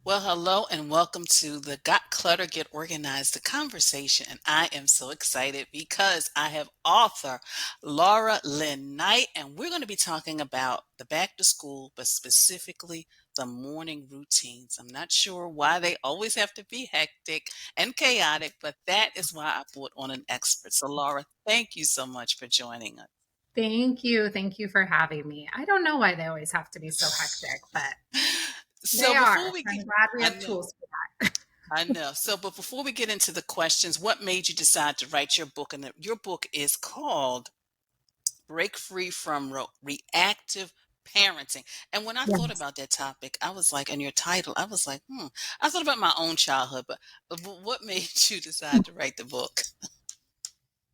Well, hello and welcome to the Got Clutter, Get Organized, the conversation. And I am so excited because I have author Laura Linn Knight, and we're going to be talking about the back to school, but specifically the morning routines. I'm not sure why they always have to be hectic and chaotic, but that is why I brought on an expert. So, Laura, thank you so much for joining us. Thank you. Thank you for having me. I don't know why they always have to be so hectic, but So they are. before we get, I'm glad we I have know. tools for that. I know. So, but before we get into the questions, what made you decide to write your book? And your book is called Break Free from Reactive Parenting. And when I thought Yes. about that topic, I was like, and your title, I was like, I thought about my own childhood, but what made you decide to write the book?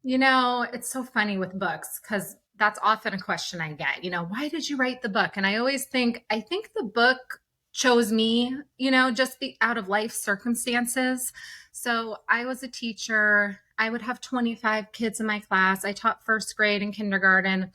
It's so funny with books because that's often a question I get. Why did you write the book? And I always think, I think the book chose me, just be out of life circumstances. So I was a teacher. I would have 25 kids in my class. I taught first grade and kindergarten.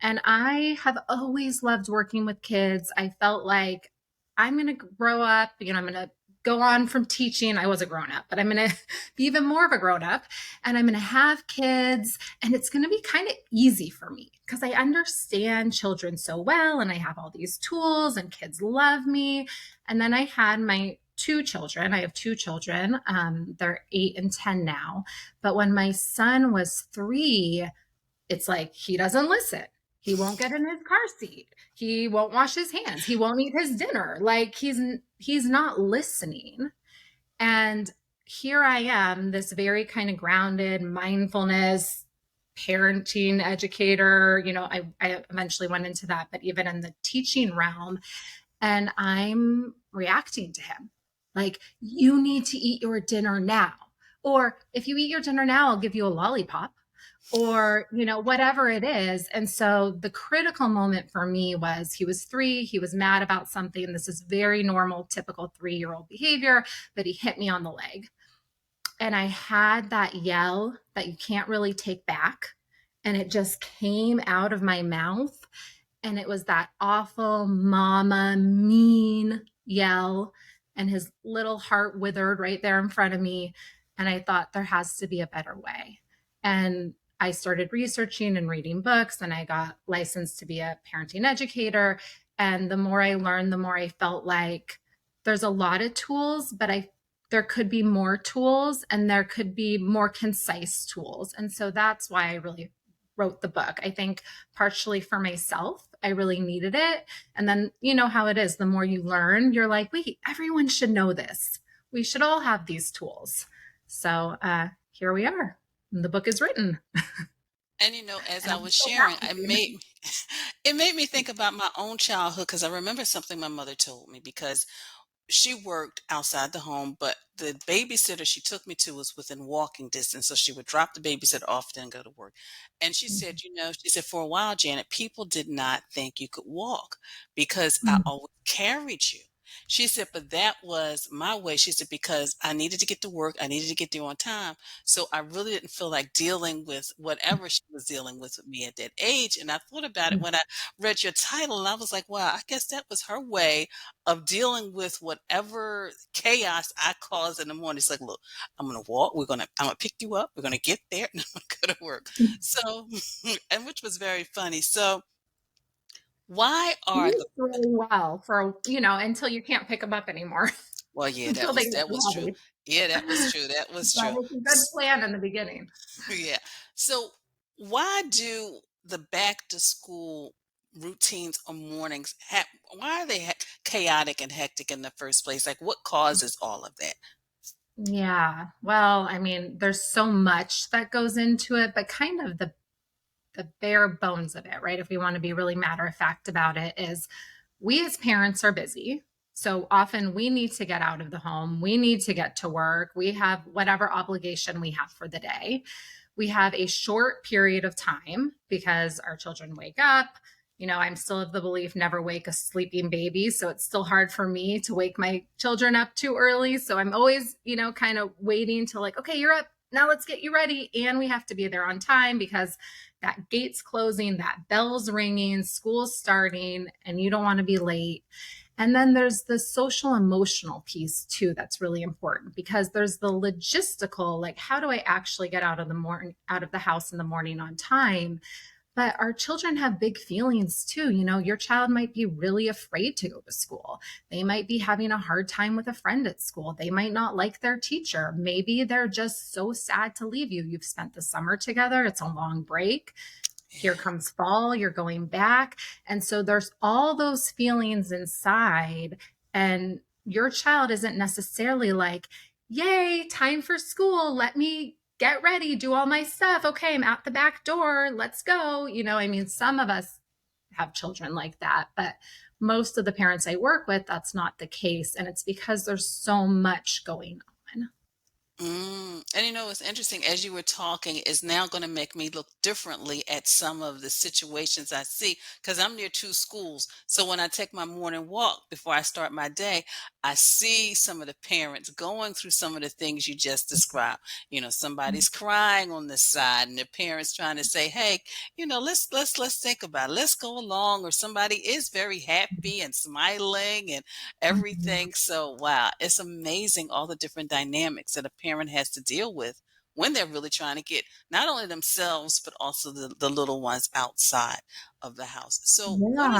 And I have always loved working with kids. I felt like I'm going to grow up, I'm going to go on from teaching. I was a grown up, but I'm going to be even more of a grown up and I'm going to have kids and it's going to be kind of easy for me because I understand children so well and I have all these tools and kids love me. And then I had my two children. I have two children. They're 8 and 10 now. But when my son was 3, it's like he doesn't listen. He won't get in his car seat. He won't wash his hands. He won't eat his dinner. Like he's not listening. And here I am, this very kind of grounded mindfulness parenting educator. I eventually went into that, but even in the teaching realm, and I'm reacting to him. Like, you need to eat your dinner now. Or if you eat your dinner now, I'll give you a lollipop or whatever it is. And so the critical moment for me was he was 3, he was mad about something. This is very normal, typical 3-year-old behavior, but he hit me on the leg. And I had that yell that you can't really take back, and it just came out of my mouth, and it was that awful mama mean yell, and his little heart withered right there in front of me. And I thought there has to be a better way. And I started researching and reading books, and I got licensed to be a parenting educator. And the more I learned, the more I felt like there's a lot of tools, but there could be more tools and there could be more concise tools. And so that's why I really wrote the book. I think partially for myself, I really needed it. And then you know how it is. The more you learn, you're like, wait, everyone should know this. We should all have these tools. So here we are. The book is written. And as And I I'm was so sharing, happy. it made me think about my own childhood because I remember something my mother told me because she worked outside the home, but the babysitter she took me to was within walking distance. So she would drop the babysitter off and go to work. And she said, she said, for a while, Janet, people did not think you could walk because I Mhm. always carried you. She said, but that was my way. She said, because I needed to get to work, I needed to get there on time. So I really didn't feel like dealing with whatever she was dealing with me at that age. And I thought about it when I read your title and I was like, wow, I guess that was her way of dealing with whatever chaos I cause in the morning. It's like, look, I'm gonna walk, I'm gonna pick you up, we're gonna get there, and I'm gonna go to work. So and which was very funny. So why are Works the really well for, until you can't pick them up anymore, well, yeah, until they get that too was true. heavy. Yeah, that was true. That was But true. it's a good plan in the beginning. Yeah. So why do the back to school routines or mornings why are they chaotic and hectic in the first place? Like what causes all of that? Yeah. Well, I mean, there's so much that goes into it, but kind of the bare bones of it, right? If we want to be really matter of fact about it, is we as parents are busy. So often we need to get out of the home. We need to get to work. We have whatever obligation we have for the day. We have a short period of time because our children wake up. I'm still of the belief never wake a sleeping baby. So it's still hard for me to wake my children up too early. So I'm always, kind of waiting till like, okay, you're up. Now let's get you ready. And we have to be there on time because that gate's closing, that bell's ringing, school's starting, and you don't want to be late. And then there's the social emotional piece too that's really important, because there's the logistical, like how do I actually get out of the house in the morning on time? But our children have big feelings too. You know, your child might be really afraid to go to school. They might be having a hard time with a friend at school. They might not like their teacher. Maybe they're just so sad to leave you. You've spent the summer together. It's a long break. Here Yeah. comes fall, you're going back. And so there's all those feelings inside. And your child isn't necessarily like, yay, time for school. Let me get ready, do all my stuff. Okay, I'm at the back door. Let's go. You know, I mean, some of us have children like that, but most of the parents I work with, that's not the case. And it's because there's so much going on. And you know, it's interesting as you were talking, is now going to make me look differently at some of the situations I see because I'm near two schools. So when I take my morning walk before I start my day, I see some of the parents going through some of the things you just described. You know, somebody's crying on this side and the parents trying to say, "Hey, you know, let's think about it. Let's go along." Or somebody is very happy and smiling and Mhm. everything. So, wow, it's amazing all the different dynamics that a parent has to deal with when they're really trying to get not only themselves but also the little ones outside of the house. Yeah.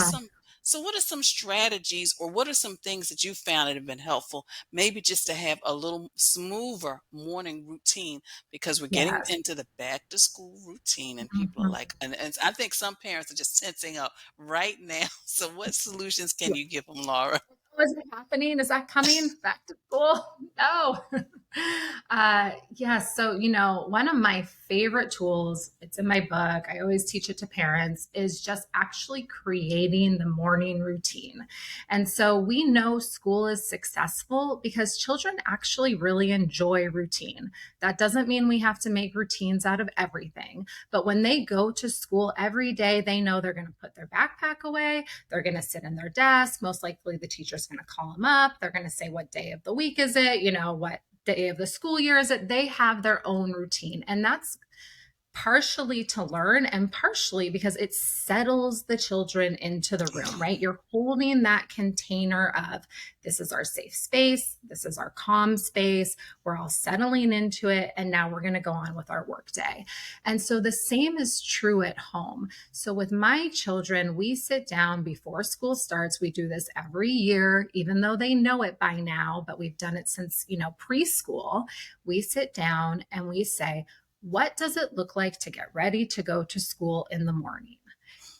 So what are some strategies or what are some things that you found that have been helpful maybe just to have a little smoother morning routine because we're getting Yes. into the back to school routine and people are Mhm. like and I think some parents are just tensing up right now. So what solutions can you give them, Laura? Oh, is it happening? Is that coming back to school? No. Yes. So, you know, one of my favorite tools, it's in my book, I always teach it to parents, is just actually creating the morning routine. And so we know school is successful because children actually really enjoy routine. That doesn't mean we have to make routines out of everything. But when they go to school every day, they know they're going to put their backpack away. They're going to sit in their desk. Most likely, the teacher's going to call them up. They're going to say, what day of the week is it? You know, what day of the school year is it? They have their own routine. And that's partially to learn and partially because it settles the children into the room, right? You're holding that container of this is our safe space, this is our calm space, we're all settling into it, and now we're going to go on with our workday. And so the same is true at home. So with my children, we sit down before school starts. We do this every year, even though they know it by now, but we've done it since, you know, preschool. We sit down and we say, what does it look like to get ready to go to school in the morning?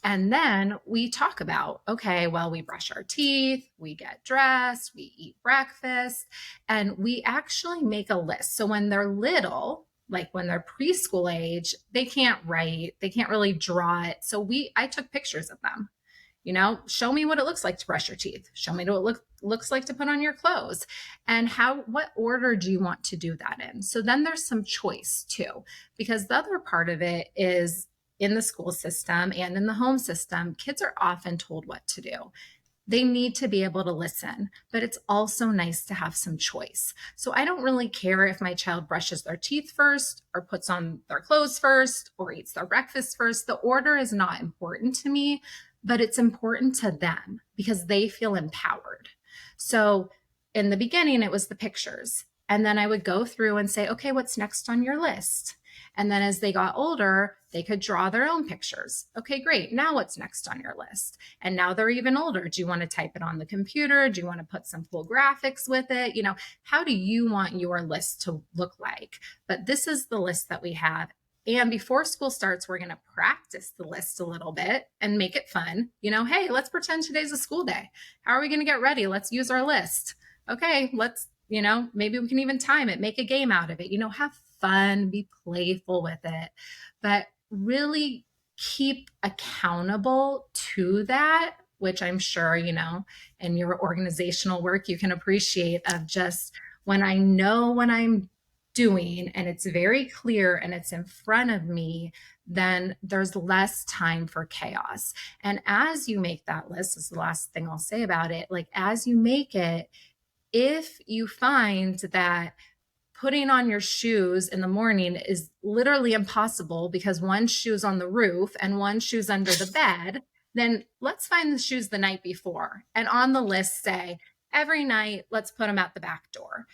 And then we talk about, okay, well, we brush our teeth, we get dressed, we eat breakfast, and we actually make a list. So when they're little, like when they're preschool age, they can't write, they can't really draw it. So I took pictures of them. You know, show me what it looks like to brush your teeth. Show me what it looks like to put on your clothes. And what order do you want to do that in? So then there's some choice too, because the other part of it is in the school system and in the home system, kids are often told what to do. They need to be able to listen, but it's also nice to have some choice. So I don't really care if my child brushes their teeth first or puts on their clothes first or eats their breakfast first. The order is not important to me, but it's important to them because they feel empowered. So in the beginning, it was the pictures. And then I would go through and say, okay, what's next on your list? And then as they got older, they could draw their own pictures. Okay, great. Now what's next on your list? And now they're even older. Do you want to type it on the computer? Do you want to put some cool graphics with it? You know, how do you want your list to look like? But this is the list that we have. And before school starts, we're going to practice the list a little bit and make it fun. You know, hey, let's pretend today's a school day. How are we going to get ready? Let's use our list. Okay, let's, you know, maybe we can even time it, make a game out of it, you know, have fun, be playful with it, but really keep accountable to that, which I'm sure, you know, in your organizational work, you can appreciate of just when I know what I'm doing and it's very clear and it's in front of me, then there's less time for chaos. And as you make that list, this is the last thing I'll say about it. Like, as you make it, if you find that putting on your shoes in the morning is literally impossible because one shoe's on the roof and one shoe's under the bed, then let's find the shoes the night before. And on the list, say, every night, let's put them at the back door.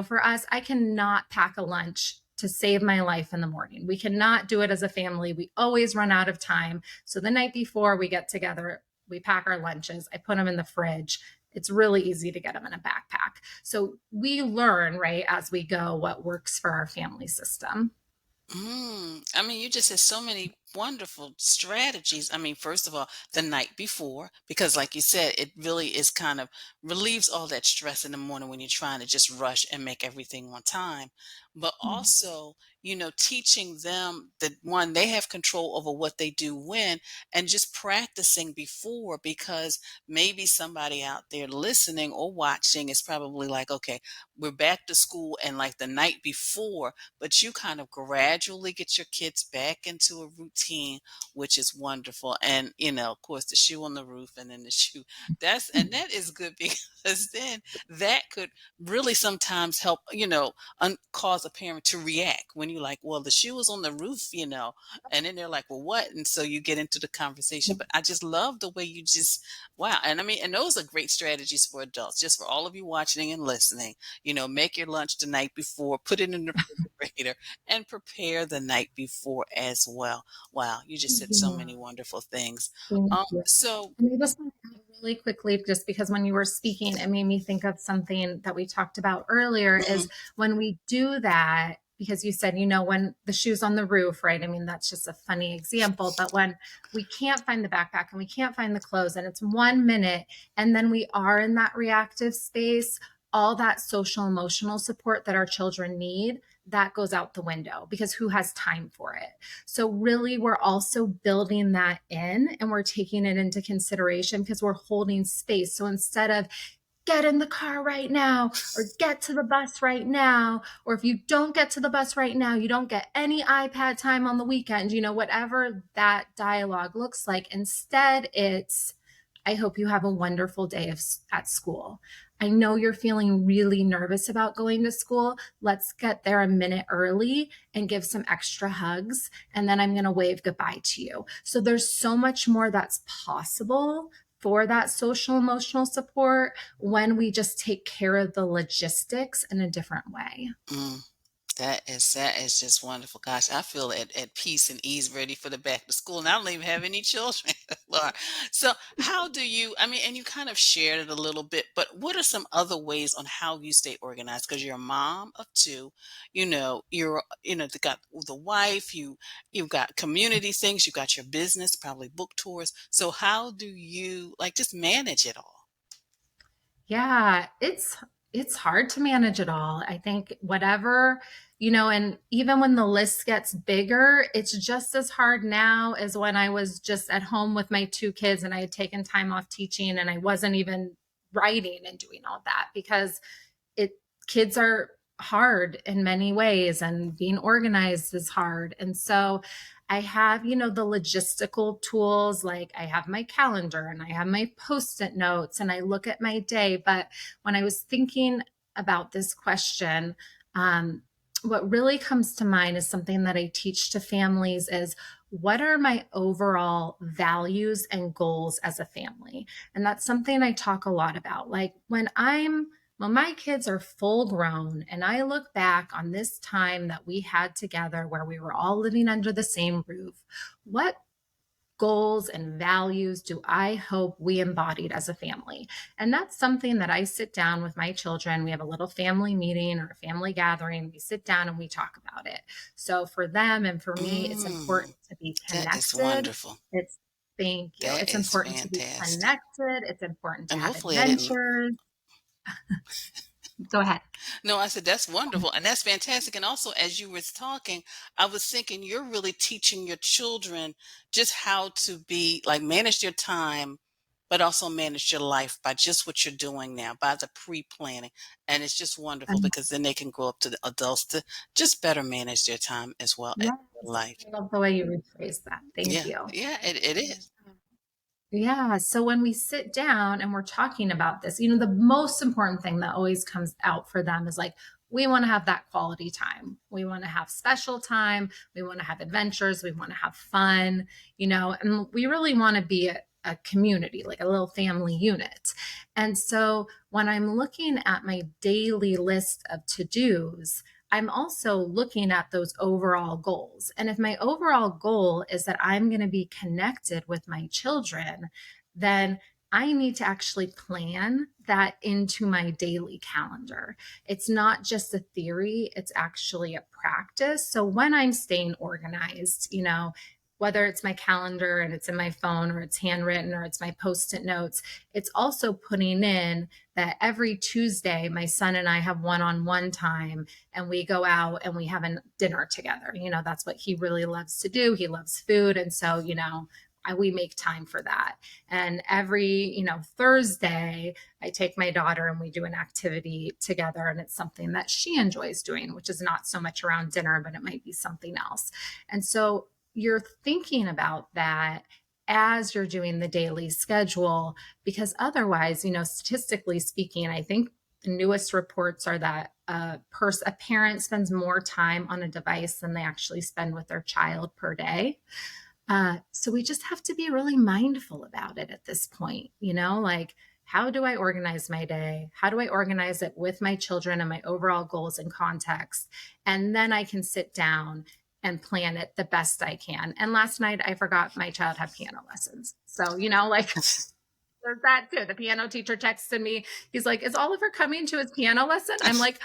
For us, I cannot pack a lunch to save my life in the morning. We cannot do it as a family. We always run out of time. So the night before we get together, we pack our lunches. I put them in the fridge. It's really easy to get them in a backpack. So we learn, right, as we go what works for our family system. I mean, you just said so many wonderful strategies. I mean, first of all, the night before, because like you said, it really is kind of relieves all that stress in the morning when you're trying to just rush and make everything on time. But also, teaching them that one, they have control over what they do when, and just practicing before, because maybe somebody out there listening or watching is probably like, okay, we're back to school, and like the night before, but you kind of gradually get your kids back into a routine, which is wonderful. And, of course, the shoe on the roof and then the shoe. That is good because then that could really sometimes help, cause a parent to react when you're like, well, the shoe is on the roof, and then they're like, well, what? And so you get into the conversation. But I just love the way you just, wow. And I mean, and those are great strategies for adults, just for all of you watching and listening. Make your lunch the night before, put it in the refrigerator, and prepare the night before as well. Wow, you just said so Yeah. many wonderful things. Thank you. So, And I just want to add really quickly, just because when you were speaking, it made me think of something that we talked about earlier is mhm, when we do that, because you said, when the shoe's on the roof, right? I mean, that's just a funny example. But when we can't find the backpack and we can't find the clothes and it's 1 minute and then we are in that reactive space, all that social emotional support that our children need, that goes out the window because who has time for it? So, really, we're also building that in and we're taking it into consideration because we're holding space. So, instead of get in the car right now or get to the bus right now, or if you don't get to the bus right now, you don't get any iPad time on the weekend, whatever that dialogue looks like. Instead, it's, I hope you have a wonderful day at school. I know you're feeling really nervous about going to school. Let's get there a minute early and give some extra hugs. And then I'm going to wave goodbye to you. So there's so much more that's possible for that social emotional support when we just take care of the logistics in a different way. mm. That is just wonderful. Gosh, I feel at peace and ease, ready for the back to school. And I don't even have any children, Laura. So how do you? I mean, and you kind of shared it a little bit, but what are some other ways on how you stay organized? Because you're a mom of two, you're you got the wife, you've got community things, you got your business, probably book tours. So how do you like just manage it all? Yeah, it's hard to manage it all. I think whatever, and even when the list gets bigger, it's just as hard now as when I was just at home with my two kids and I had taken time off teaching and I wasn't even writing and doing all that because it kids are hard in many ways and being organized is hard. And so I have, the logistical tools, like I have my calendar and I have my post-it notes and I look at my day. But when I was thinking about this question, what really comes to mind is something that I teach to families is what are my overall values and goals as a family? And that's something I talk a lot about. Like when my kids are full grown and I look back on this time that we had together where we were all living under the same roof, what goals and values do I hope we embodied as a family? And that's something that I sit down with my children. We have a little family meeting or a family gathering. We sit down and we talk about it. So for them and for me, it's Mm, important to be that is connected. wonderful. It's Thank you. That It's is important to be fantastic. connected. It's important to And have hopefully I didn't. adventures. Go ahead. No, I said that's wonderful and that's fantastic. And also, as you were talking, I was thinking you're really teaching your children just how to be like manage their time, but also manage your life by just what you're doing now, by the pre-planning. And it's just wonderful because then they can grow up to the adults to just better manage their time as well as their Yes, life. I love the way you rephrased that. Thank Yeah, you. yeah, it is. Yeah. So when we sit down and we're talking about this, the most important thing that always comes out for them is like, we want to have that quality time. We want to have special time. We want to have adventures. We want to have fun, and we really want to be a a community, like a little family unit. And so when I'm looking at my daily list of to dos, I'm also looking at those overall goals. And if my overall goal is that I'm going to be connected with my children, then I need to actually plan that into my daily calendar. It's not just a theory, it's actually a practice. So when I'm staying organized, whether it's my calendar and it's in my phone or it's handwritten or it's my post-it notes, it's also putting in that every Tuesday, my son and I have one-on-one time and we go out and we have a dinner together. That's what he really loves to do. He loves food. And so, we make time for that. And every, Thursday, I take my daughter and we do an activity together. And it's something that she enjoys doing, which is not so much around dinner, but it might be something else. And so you're thinking about that as you're doing the daily schedule, because otherwise, statistically speaking, I think the newest reports are that a parent spends more time on a device than they actually spend with their child per day. So we just have to be really mindful about it at this point, like, how do I organize my day? How do I organize it with my children and my overall goals and context? And then I can sit down and plan it the best I can. And last night I forgot my child had piano lessons. So, like, there's that too. The piano teacher texted me. He's like, "Is Oliver coming to his piano lesson?" I'm like,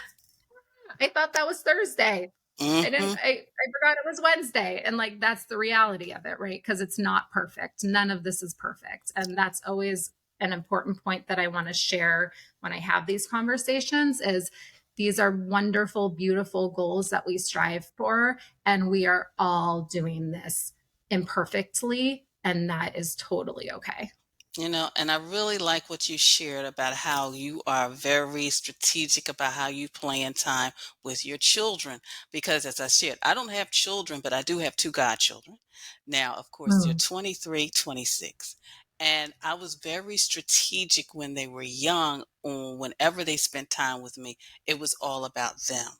"I thought that was Thursday. Hmm. I forgot it was Wednesday." And like, that's the reality of it, right? Because it's not perfect. None of this is perfect. And that's always an important point that I want to share when I have these conversations is these are wonderful, beautiful goals that we strive for. And we are all doing this imperfectly. And that is totally okay. And I really like what you shared about how you are very strategic about how you plan time with your children. Because as I shared, I don't have children, but I do have two godchildren. Now, of course, they're Mm, 23, 26. And I was very strategic when they were young on whenever they spent time with me, it was all about them.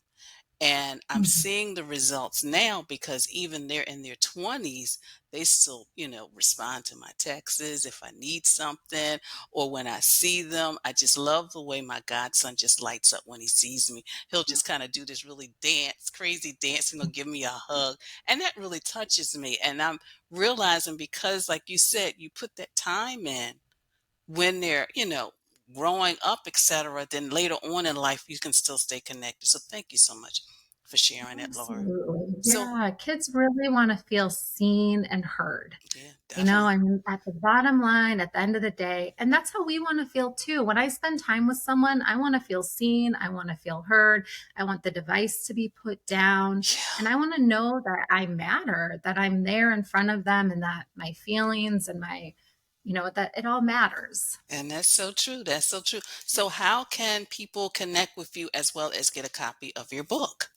And I'm mhm. seeing the results now because even they're in their 20s, they still, respond to my texts if I need something or when I see them. I just love the way my godson just lights up when he sees me. He'll just kind of do this really crazy dance, and he'll give me a hug. And that really touches me. And I'm realizing because, like you said, you put that time in when they're, growing up, etc., then later on in life you can still stay connected. So thank you so much for sharing that, Laura. Absolutely. So Yeah. Kids really want to feel seen and heard. yeah, definitely. I mean, at the bottom line, at the end of the day, and that's how we want to feel too. When I spend time with someone, I want to feel seen. I want to feel heard. I want the device to be put down. Yeah. And I want to know that I matter, that I'm there in front of them and that my feelings and that it all matters. And that's so true. That's so true. So how can people connect with you as well as get a copy of your book?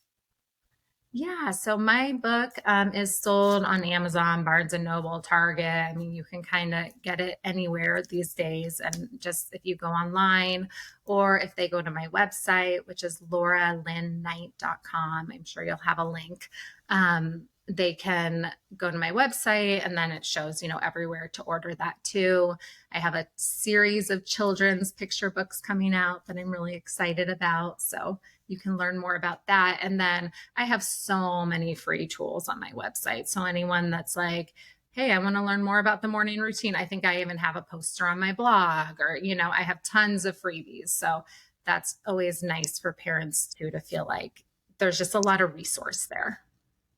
Yeah, so my book is sold on Amazon, Barnes and Noble, Target. I mean, you can kind of get it anywhere these days. And just if you go online or if they go to my website, which is lauralinknight.com, I'm sure you'll have a link. They can go to my website and then it shows, everywhere to order that too. I have a series of children's picture books coming out that I'm really excited about. So you can learn more about that. And then I have so many free tools on my website. So anyone that's like, "Hey, I want to learn more about the morning routine," I think I even have a poster on my blog or, I have tons of freebies. So that's always nice for parents too, to feel like there's just a lot of resource there.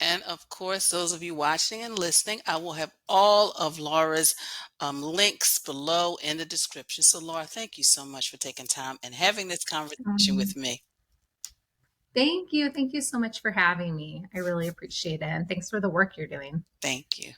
And of course, those of you watching and listening, I will have all of Laura's links below in the description. So, Laura, thank you so much for taking time and having this conversation with Um, me. Thank you. Thank you so much for having me. I really appreciate it. And thanks for the work you're doing. Thank you.